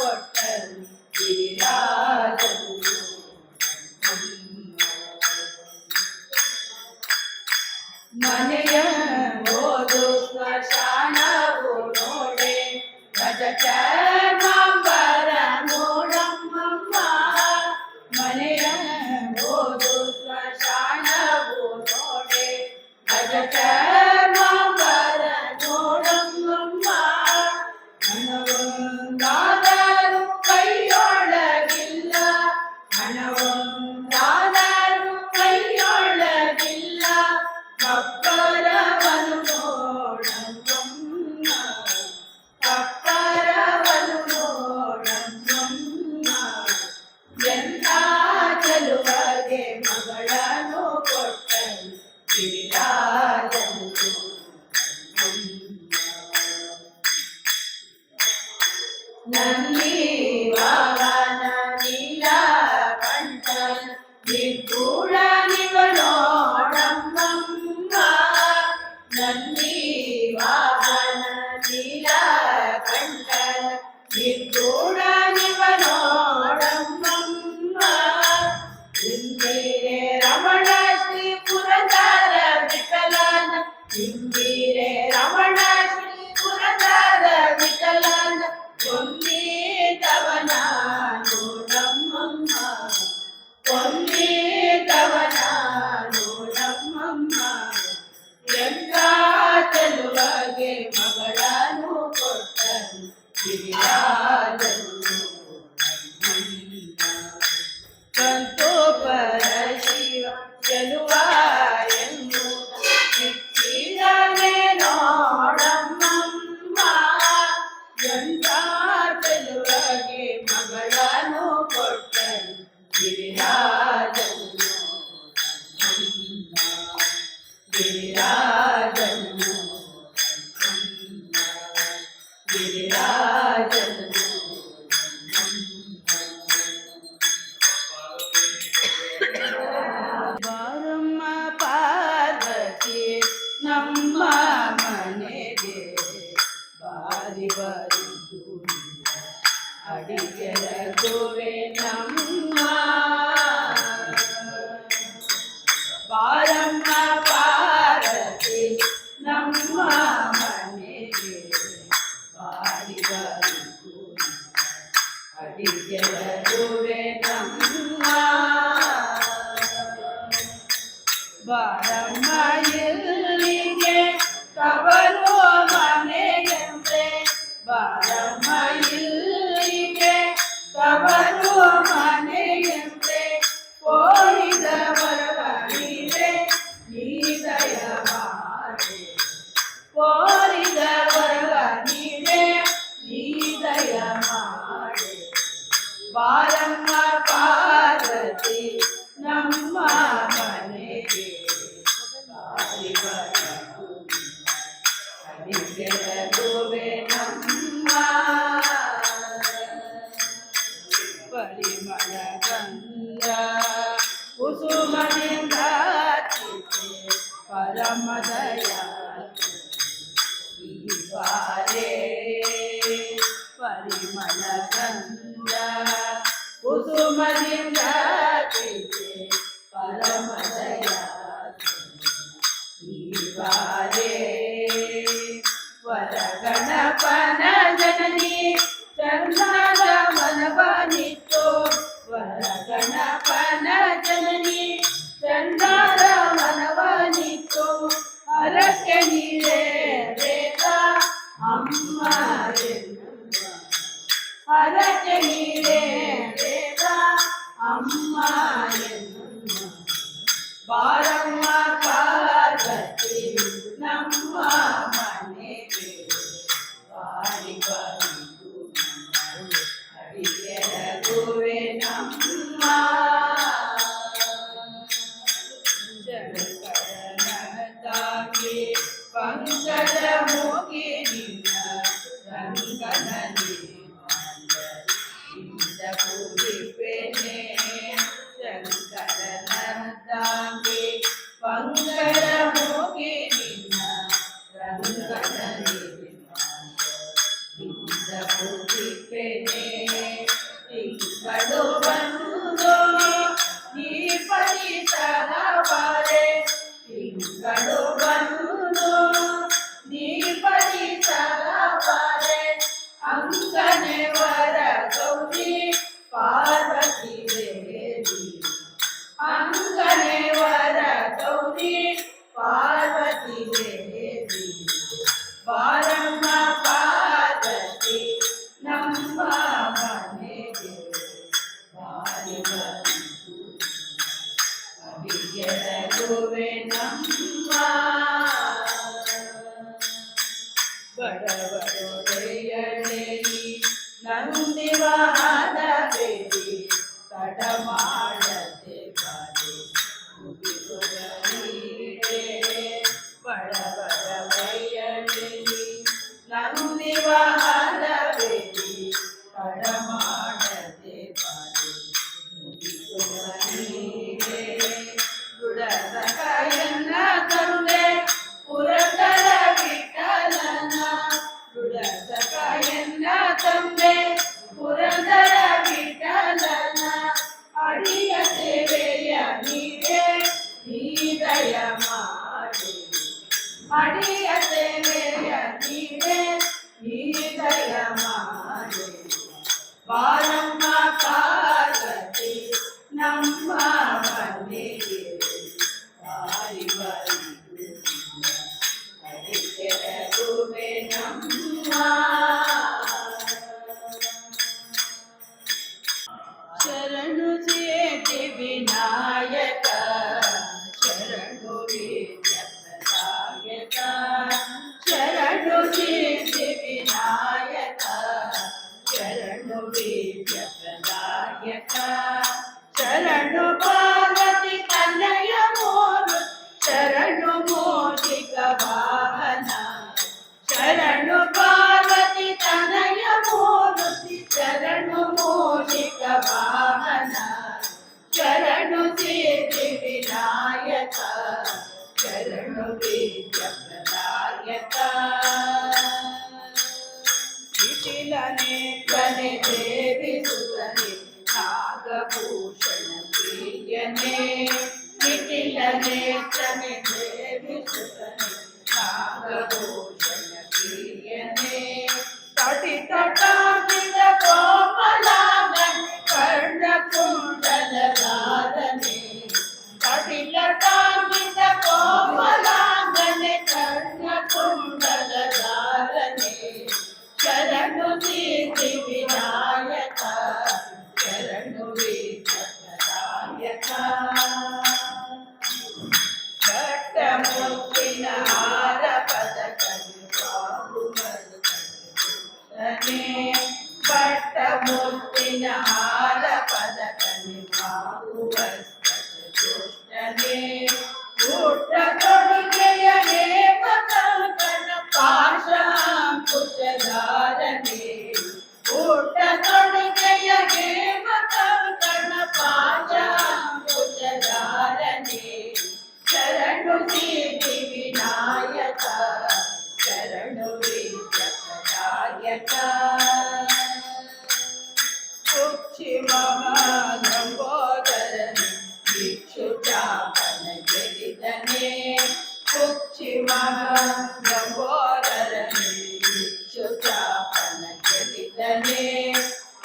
ಕೊಟ್ಟರು ಗಿರಿರಾಜನು. ಮನೆಯ ಓದು ಸ್ಮಶಾನವು ನೋಡೆ ಗಜಚರ್ಮಾಂಬರ ನೋಡಮ್ಮಮ್ಮ. ಮನೆಯ ಓದು ಸ್ಮಶಾನವು ನೋಡೆ ಗಜಚರ್ಮಾಂಬರ ನೋಡಮ್ಮಮ್ಮ. ಹಣವೊಂದಾದರೂ ಕೈಯೊಳಗಿಲ್ಲ, ಹಣವೊಂದಾದರೂ ಕೈಯೊಳಗಿಲ್ಲ, ಕಪ್ಪರವನು ನೋಡಮ್ಮಮ್ಮ, ಕಪ್ಪರವನು ನೋಡಮ್ಮಮ್ಮ. ಎಂಥ ಚೆಲುವಗೆ ಮಗಳನ್ನು ಕೊಟ್ಟರು ಗಿರಿರಾಜನು. ನಂದಿ ವಾಹನ ನೀಲಕಂಠನ ನಿಗೂಢ ನಿವನೋಡಮ್ಮಮ್ಮ. ನಂದಿ ವಾಹನ ನೀಲಕಂಠನ ನಿಗೂಢ ನಿವನೋಡಮ್ಮಮ್ಮ. ಇಂದಿರೆ ರಮಣ ಶ್ರೀ ಪುರಂದರ ವಿಠಲನ, ಇಂದಿರೆ ರಮಣ ಶ್ರೀ ಪುರಂದರ ವಿಠಲನ ಕೊಂದಿದವನ ನೋಡಮ್ಮಮ್ಮ, ಕೊಂದಿದವನ ನೋಡಮ್ಮಮ್ಮ. ಎಂಥ ಚೆಲುವಗೆ ಮಗಳನ್ನು ಕೊಟ್ಟರು ಗಿರಿರಾಜನು. ಸಂತೋಪರ ಶಿವ ಚೆಲುವ ಎಂದು ಮೆಚ್ಚಿದನೆ ನೋಡಮ್ಮಮ್ಮ. ಎಂಥ ಚೆಲುವಗೆ ಮಗಳನ್ನು ಕೊಟ್ಟರು ಗಿರಿರಾಜನು. ಗಿರಿರಾಜನು, ಗಿರಿರಾಜನು. ಬಾರಮ್ಮ ಪಾರ್ವತಿ ನಮ್ಮ ಮನೆಗೆ, ಬಾರಿ ಬರುವುದು ಅಡಿಗೆರಗುವೆ ನಮ್ಮ. ಬಾರಮ್ಮ ಪಾರ್ವತಿ ನಮ್ಮ ಮನೆಗೆ, ಬಾರಿ ಬರುವುದು ಅಡಿಗೆರಗುವೆ ನಮ್ಮ. ಬಾರಮ್ಮ ಇಲ್ಲಿಗೆ ತವರು ಮನೆಯಂತೆ, ಬಾರಮ್ಮ ಇಲ್ಲಿಗೆ ತವರು ಮನೆಯಂತೆ. ಕೋರಿದ ವರವ ನೀಡೆ ನೀ ದಯ ಮಾಡೆ, ಕೋರಿದ ವರವ ನೀಡೆ ನೀ ದಯ ಮಾಡೆ. ಬಾರಮ್ಮ ಪಾರ್ವತಿ ನಮ್ಮ ಮನೆಗೆ, ಬಾರಿ ಬರುವುದು ಅಡಿಗೆರಗುವೆ ನಮ್ಮ. ಪರಿಮಳ ಗಂಧ ಕುಸುಮದಿಂದ ಪರಮ ದಯಾ ಈ ಬಾರೆ. ಪರಿಮಳ ಗಂಧ ಕುಸುಮದಿಂದ ಪರಮ ದಯಾ ಈ ಬಾರೆ. ವರ ಗಣಪನ ಜನನಿ ಚಂದದ ಮನವನಿತ್ತು, ವರ ಗಣಪನ ಜನನಿ ಚಂದದ ಮನವನಿತ್ತು. ಹರಕೆ ನೀರೇ ರೇಖ ಅಮ್ಮ ಎನ್ನುವ, ಹರಕೆ ನೀರೇ ರೇಖ ಅಮ್ಮ ಎನ್ನುವ. ಬಾರಮ್ಮ ಪಾರ್ವತಿ ನಮ್ಮ ಮನೆಗೆ, ಬಾರಿ ಬರುವುದು ಅಡಿಗೆರಗುವೆ ನಮ್ಮ. ಶಂಕರನ ತಾಂಗಿ ಪಂಕಜ ಮೋಗಿ ನಿನ್ನ ರಂಗನಲ್ಲಿ ಇಂದ ಪೂಜಿಪೆನೆ. ಶಂಕರ ನಂದಿವಾಹನ ಬೇಡಿ ತಡ ಮಾಡದೆ ಬಾರಿ ಮುಗಿಸುವ ನೀಡೆ ಬಡವರ ಬಯಲಿಗೆ ನಂದಿವಾಹನ ಬೇಡಿ ತಡ ಮಾಡದೆ ಬಾರಿ ಮುಗಿಸುವ ನೀಡೆ ಗುಡದ ಕಾಯನ್ನ ತಂದೆ ಪುರಂದರ ವಿಠಲನ ಗುಡದ ಕಾಯನ್ನ ತಂದೆ ಪುರಂದರ ವಿಠಲನ ಅಡಿಯ ಸೇವೆಯ ನೀಡೆ ನೀ ದಯ ಮಾಡಿ ಅಡಿಯ ಸೇವೆಯ ನೀಡೆ ನೀ ದಯ ಮಾಡಿ ಬಾರಮ್ಮ ಪಾರ್ವತಿ ನಮ್ಮ ಮನೆಗೆ ಬಾರಿ ಬಾರಿ ಅಡಿಕೆರಗುವೆ ನಮ್ಮ ಶರಣು ಸೇತಿ ವಿನಾಯಕ ಶರಣು ವಿದ್ಯಾಯಕ ಶರಣು ಸೇತಿ ವಿನಾಯಕ ಶರಣು ವಿದ್ಯಾಯಕ ಶರಣು ಪಾರ್ವತಿ ಕನ್ನಯ್ಯ ಮೋರು ಶರಣು ಮೋಷಿಕ ವಾಹನ ಶರಣು ಪಾರ್ವತಿ ತನಯ ಮೂರ್ತಿ ಶರಣು ಮೋಷಿಕ ವಾಹನ ಶರಣು ಸಿದ್ಧಿ ವಿನಾಯಕ ಶರಣು ವಿದ್ಯಾಯಕ ಶಿಥಿಲನೆ ಕನೆ ದೇವಿ ಸುತನೆ ನಾಗಭೂಷಣ ಪ್ರಿಯನೆ ಶಿಥಿಲನೆ ಕನೆ ದೇವಿ ಸುತನೆ ನಾಗಭೂಷಣ ಪ್ರಿಯನೆ ತಟಿ ತಟಾಗಿದ ಕೋಮಲಾಂಗನೆ ಕರ್ಣ ಕುಂಡಲಧಾರನೆ ತಟಿ ತಟಾಗಿದ ಕೋಮಲಾಂಗನೆ ಕರ್ಣ ಕುಂಡಲಧಾರನೆ ಶರಣು ಸಿದ್ಧಿ ವಿನಾಯಕ ಶರಣು ವಿದ್ಯಾಯಕ ಭಟ್ಟ ಮುತ್ತಿನ ಹಾರ ಪದಕನೆ ಭಟ್ಟ ಮುತ್ತಿನ ಹಾರ ಪದಕನೆ ಬಾಹುವಸ್ತನೆ ಊಟ ತೊಡುಗೆಯ ಹೇಮಕಂಕಣ ಪಾಶಾಂಕುಶಧಾರನೆ ಊಟ ತೊಡುಗೆಯ ಹೇಮಕಂಕಣ ಪಾಶಾಂಕುಶಧಾರನೆ ಶರಣು ಸಿದ್ಧಿ ವಿನಾಯಕ ಶರಣು ವಿದ್ಯಾಯಕ ಕುಕ್ಷಿ ಮಹಾಲಂಬೋದರನೆ ಭಿಕ್ಷು ಚಾಪನ ಗೆಲಿದನೆ ಕುಕ್ಷಿ ಮಹಾಲಂಬೋದರನೆ ಭಿಕ್ಷು ಚಾಪನ ಗೆಲಿದನೆ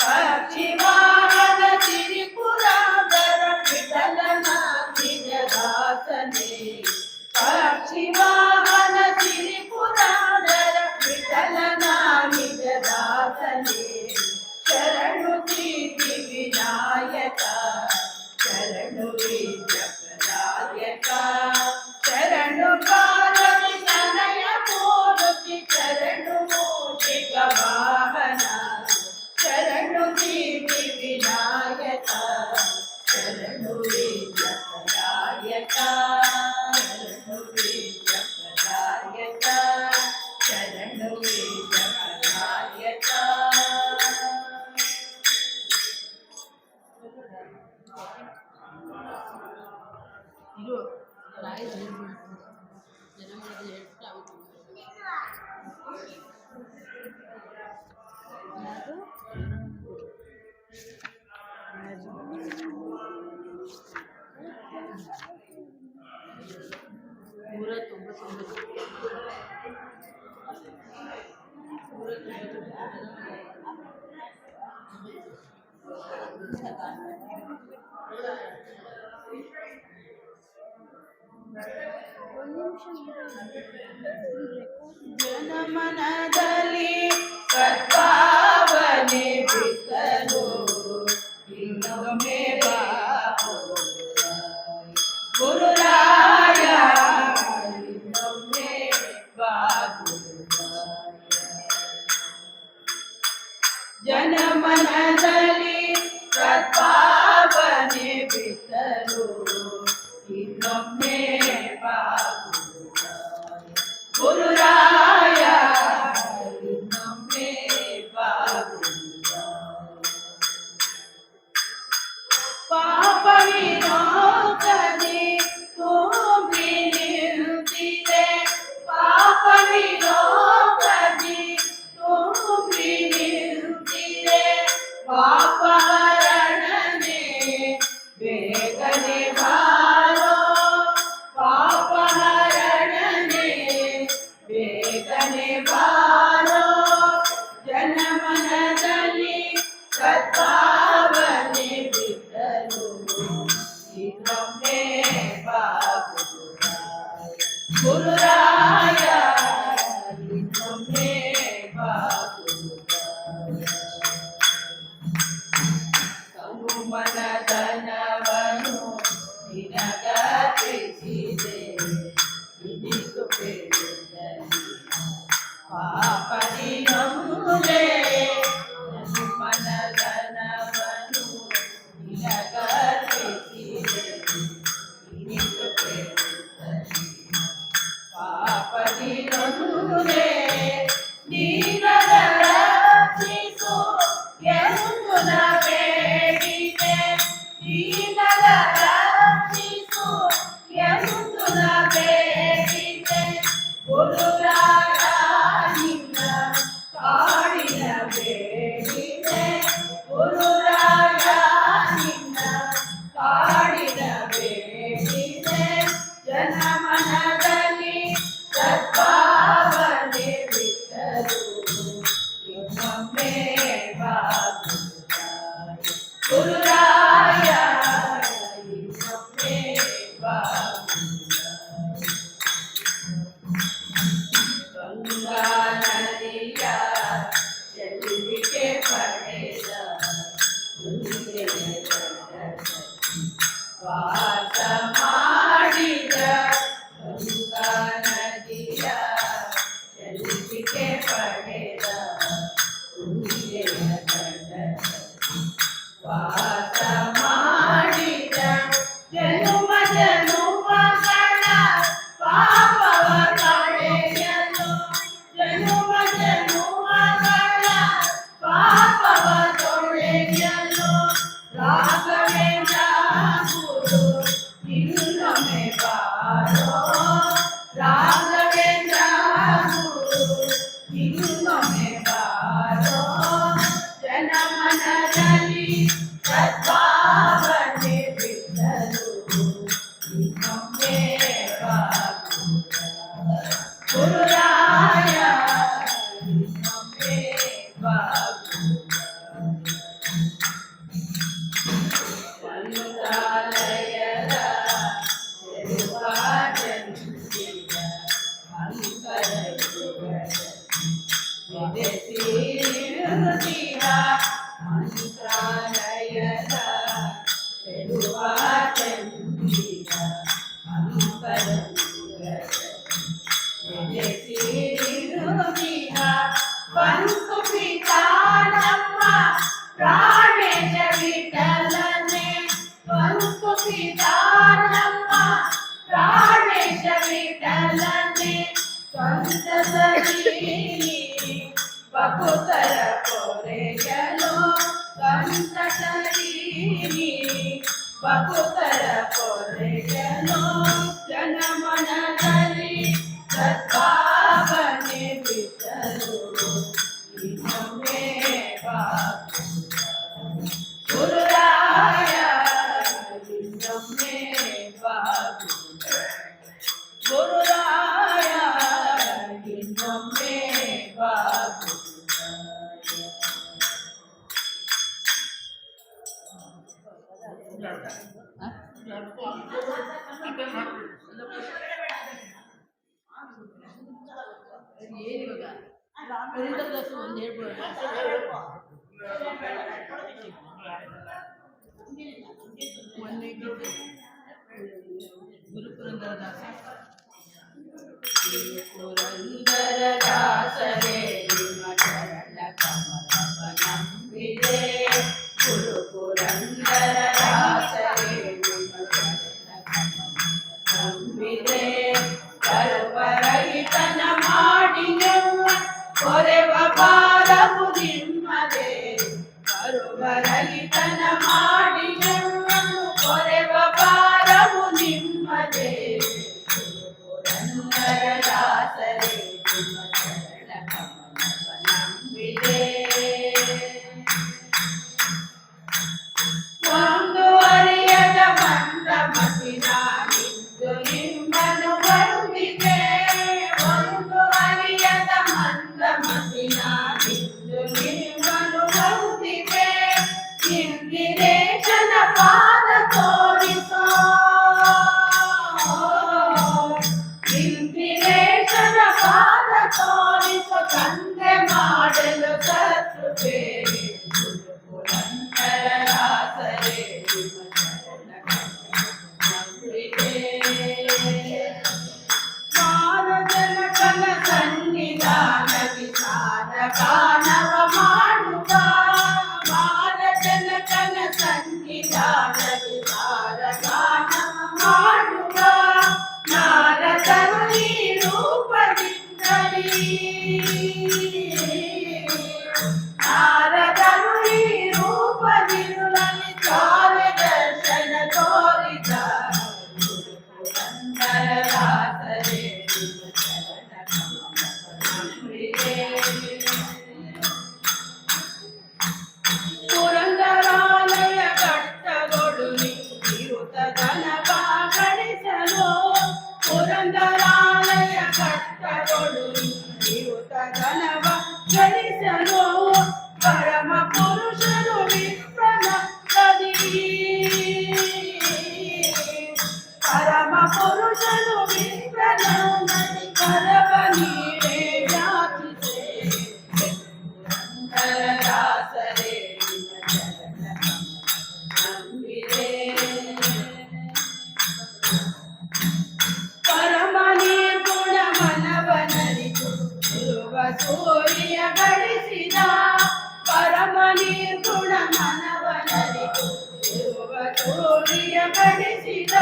ಪಕ್ಷಿ ವಾಹನ ಸಿರಿಪುರಾದರ ವಿಠಲನ ನಿಜದಾಸನೆ ಪಕ್ಷಿ ವಾಹನ ಸಿರಿಪುರಾದರ ವಿಠಲನ ನಿಜದಾಸನೆ ಶರಣು ಸಿದ್ಧಿ ವಿನಾಯಕ ಶರಣು ವಿದ್ಯಾಯಕ ಶರಣು ಪಾರ್ವತಿ ತನಯ ಮೂರ್ತಿ ಶರಣು ಮೋಷಿಕ ವಾಹನ ಶರಣು ಸಿದ್ಧಿ ವಿನಾಯಕ ಶರಣು ವಿದ್ಯಾಯಕ ಶರಣು ವಿದ್ಯಾಯಕ ಶರಣು ವಿದ್ಯಾಯಕ ಇದು ಪ್ರೈಸ್ ಜನಗಳಿಗೆ ಜನಮನದಲ್ಲಿ ಸದ್ಭಾವನೆ ಬಿತ್ತಲು ಇನ್ನೊಮ್ಮೆ ಬಾಪು ಗುರುರಾಯ ಇನ್ನೊಮ್ಮೆ ಬಾಪು ಜನ ಜನಮನದಲ್ಲಿ ಸದ್ಭಾವನೆ ಬಿತ್ತಲು ಇನ್ನೊಮ್ಮೆ ಗುರುರಾಯ ಇನ್ನೊಮ್ಮೆ ಪಾಪ ವಿನೋದನೆ ತುಂಬಿ ನಿಂತಿದೆ ಪಾಪ ವಿನೋದನೆ ತುಂಬಿ ನಿಂತಿದೆ ಪಾಪಹರಣನೆ ಬೇಗನೆ ಬಾರೋ ಪಾಪಹರಣನೆ ಬೇಗನೆ ಬಾರೋ ಜನಮನದಲ್ಲಿ ಸದ್ಭಾವನೆ ಬಿದ್ದಲು ಇನ್ನೊಮ್ಮೆ ಗುರುರಾಯ ಇನ್ನೊಮ್ಮೆ ಕನುಮನದನವನು ನಿನಗರ್ಪಿಸಿದೆ ಇನಿಸು ಬೇಡುತ್ತಲಿ ಪಾಪದಿ ನಮ್ಮುದೇ ಮನದನವನು ನಿನಗರ್ಪಿಸಿದೆ ಇನಿಸು ಬೇಡುತ್ತಲಿ ಪಾಪದಿ ನಮ್ಮುದೇ ನೀನದ ರಕ್ಷಿಸು ಎಂದು ನ ಬೇಡಿದೆ ನೀನದ ರಕ್ಷಿಸು ಎಂದು ನ ಬೇಡಿದೆ ಗುರುರಾಯ ನಿನ್ನ ಕಾಡಿನ ಬೇಡಿದೆ ಗುರುರಾಯ ನಿನ್ನ ಕಾಡಿನ ಬೇಡಿದೆ ಜನಮನದಲ್ಲಿ ಸದ್ಭಾವನೆ ಬಿಟ್ಟರು ಇನ್ನೊಮ್ಮೆ ಗುರುರಾಯ ಇನ್ನೊಮ್ಮೆ ಗಂಗಾ ನದಿಯ ಚೆಲ್ಲಿಗೆ ಪಡೆದ ವಾಸ ಮಾಡಿದ ಗಂಗಾ ನದಿಯ ಚೆಲ್ಲಿಗೆ ಪಡೆದ ವಾಸ ಮಾಡಿದ ಜನುಮ ಜನುಮಗಳ ಪಾಪವ ಕಳೆಯಲು ಜನುಮ ಜನುಮಗಳ ಪಾಪವ ತೊಳೆಯಲು ರಾಘವೇಂದ್ರ ಗುರು ಇನ್ನೊಮ್ಮೆ ಬಾರೋ ರಾಘವೇಂದ್ರ ಗುರು ಇನ್ನೊಮ್ಮೆ ಬಾರೋ ಜನಮನದಲ್ಲಿ ಸದ್ಭಾವನೆ ಬಿಟ್ಟಲು ಇನ್ನೊಮ್ಮೆ ಗುರುರಾಯ ಇನ್ನೊಮ್ಮೆ ಮಂತ್ರಾಲಯದ ಜನ್ಮಿಸಿದ ಮಂತ್ರಾಲಯದ ಬಂತು ಪಿತಾನಮ್ಮ ಪ್ರಾಣೇಶ ವಿಠಲನೆ ಬಂತು ಪಿತಾನಮ್ಮ ಪ್ರಾಣೇಶ ವಿಠಲನೆ ಸಂತಸರಿ ಭಕ್ತರ ಪೊರೆಯಲು ಸಂತಸರಿ ಭಕ್ತರ ಪೊರೆಯಲು ಜನಮನದಲ್ಲಿ ಸದ್ಭಾವನೆ ಬಿಟ್ಟಲು ಇನ್ನೊಮ್ಮೆ ಗುರುರಾಯ ಇನ್ನೊಮ್ಮೆ ಗುರುರಾಯ ಇನ್ನೊಮ್ಮೆ ಒಂದು ಹೇಳ್ಬೋದು ಗುರುಪುರಂದರದಾಸ ಪುರಂದರದಾಸರೇ ನಿಮ್ಮ ಚರಣ ಕಮಲವ ನಂಬಿದೆ ಬರಲಿತನ ಮಾಡಿ ನಮ್ಮನ್ನು ಕೊರೆವ ಭಾರವು ನಿಮ್ಮದೇ ಪುರಂದರ ದಾಸರೇ ನಿಮ್ಮ ಚರಣ ಕಮಲವ ನಂಬಿದೆ ಒಂದು ಅರಿಯದ ಮಂದ ಮತಿನ ನಿಂತು ನಿಮ್ಮನ್ನು ಬಂದಿದೆ ಒಂದು ಅರಿಯದ ಮಂದ ಮತಿನ ನಿಂತು ನಿಮ್ಮನ್ನು ಬಂದಿದೆ ಇಂದಿರೇಶನ ಪಾದ ತೋರಿಸೋ ಇಂದಿರೇಶನ ಪಾದ ತೋರಿಸೋ ತಂದೆ ಮಾಡಲು ಸತ್ರುಪೇ ಪುರಂದರ ದಾಸರೇ ನಿಮ್ಮ ಚರಣ ನಂಬಿದೆ ಮಾನಜನಕನ ಸನ್ನಿಧಾನದಿ ಸಾಧಗಾನವ ಮಾಡುವ ಮಾನಜನಕನ ಸನ್ನಿಧಾನದಿ ಸಾಧಗಾನವ ಮಾಡುವ ನಾರದರು ಈ ರೂಪದಿಂದಲೇ ನಾರದರು ಈ ರೂಪದಿಂದಲೇ ತಾರೆ ದರ್ಶನ ತೋರಿದ ಪುರಂದರ ದಾಸರೇ ನಿಮ್ಮ ಚರಣ ಕಮಲವ ನಂಬಿದೆ ಪುರಂದರಾಲಯ ಕಟ್ಟಗೊಡು ನಿರುತ ಧನವ ಗಳಿಸಲು ಪುರಂದರಾಲಯ ಕಟ್ಟಗೊಡು ನಿರುತ ಧನವ ಗಳಿಸಲು ಪರಮ ಪುರುಷರು ವಿಪ್ರನ ಕದಿ ಪರಮ ಪುರುಷರು ವಿಪ್ರನ ನದಿ ಕರವ ನೀಡೇ ಯಾಚಿಸೆ ಪುರಂದರ ದಾಸರೇ ನಿಮ್ಮ ಚರಣ ನಂಬಿದೆ ಪರಮ ನಿರ್ಗುಣ ಮನವನರಿತು ಧ್ರುವ ಸೂರ್ಯ ಗಳಿಸಿದ ಪರಮ ನಿರ್ಗುಣ ಮನವನರಿತು ಧ್ರುವ ಸೂರ್ಯ ಗಳಿಸಿದ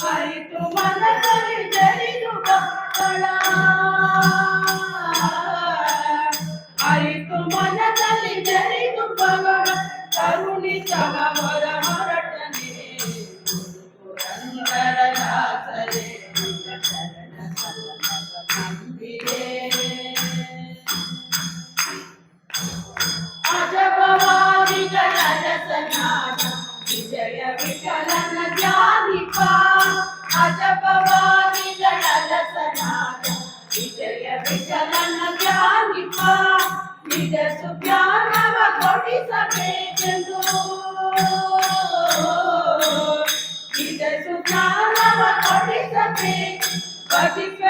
ಅರಿತು ಮನದಲ್ಲಿ ಜರಿದು ಮಕ್ಕಳ ಅರಿತು ಮನದಲ್ಲಿ ಜರಿದು ಭಗವ ಕರುಣಿಸವ ಹೊರ ಹೊರಟನೆ ಪುರಂದರ ದಾಸರೇ ನಿಮ್ಮ ಚರಣ ಕಮಲವ ನಂಬಿದೆ ಅಜಪವಾದಿಗಳ ರಸನಾದ ವಿಜಯ ವಿಠಲನ ಧ್ಯಾನಿಪ ಅಜಪವಾದಿಗಳ ರಸನಾದ ವಿಜಯ ವಿಠಲನ ಧ್ಯಾನಿಪ ನಿಜ ಸುಜ್ಞಾನವ ಕೊಡಿಸಬೇಕೆಂದು ನಿಜ ಸುಜ್ಞಾನವ ಕೊಡಿಸಬೇಕು ಭಜಿಸ